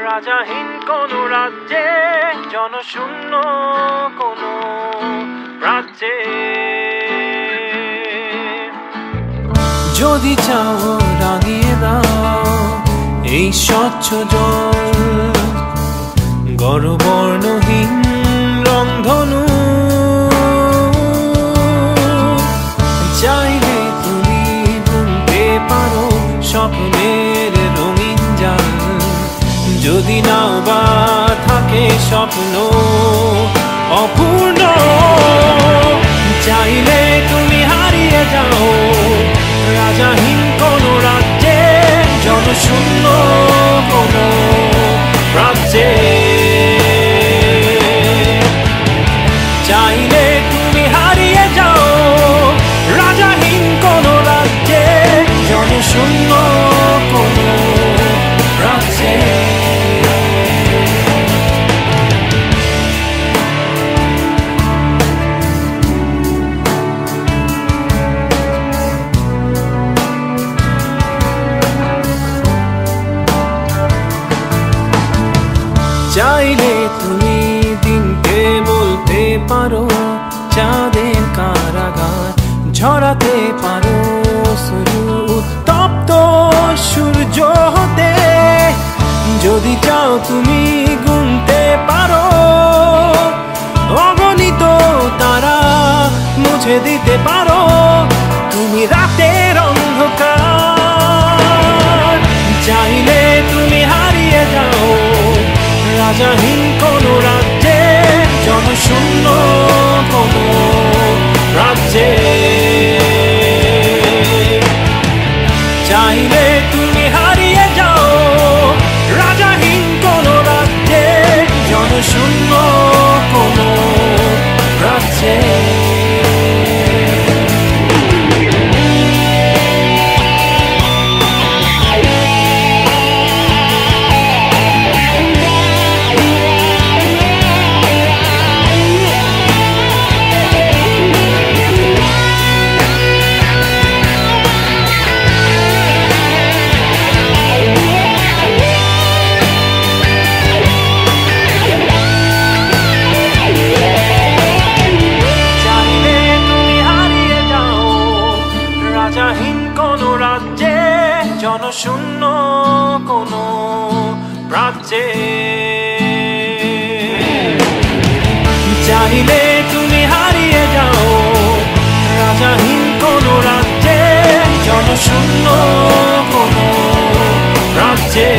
রাজাহীন কোন রাজ্যে, জনশূন্য কোন রাজ্যে। যদি চাও রাঙিয়ে দাও এই স্বচ্ছ জল, গড়বর্ণহীন রংধনু। চাইলে তুমি বুনতে পারো স্বপ্নের রঙিন জাল, যদি নাও বা থাকে স্বপ্ন অপূর্ণ। চাইলে তুমি হারিয়ে যাও রাজাহীন কোন রাজ্যে, জনশূন্য কোন রাজ্যে। চাইলে তুমি হারিয়ে যাও রাজাহীন কোন রাজ্যে, জনশূন্য কোন রাজ্যে। চাইলে তুমি দিনকে বলতে পারো চাঁদের কারাগার, ঝরাতে পারো শুরু উত্তপ্ত সূর্য হতে। যদি চাও তুমি গুনতে পারো অগণিত তারা, মুছে দিতে পারো তুমি রাতের অন্ধকার। চাইলে তুমি হারিয়ে যাও রাজাহীন কোন রাজ্যে, জনশূন্য কোন রাজ্যে। চাইলে তুমি হারিয়ে যাও রাজাহীন কোন রাজ্যে, জনশূন্য কোন রাজ্যে। রাজাহীন কোন রাজ্যে, জনশূন্য কোন রাজ্যে। চাইলে তুমি হারিয়ে যাও রাজাহীন কোন রাজ্যে, জনশূন্য কোন রাজ্যে।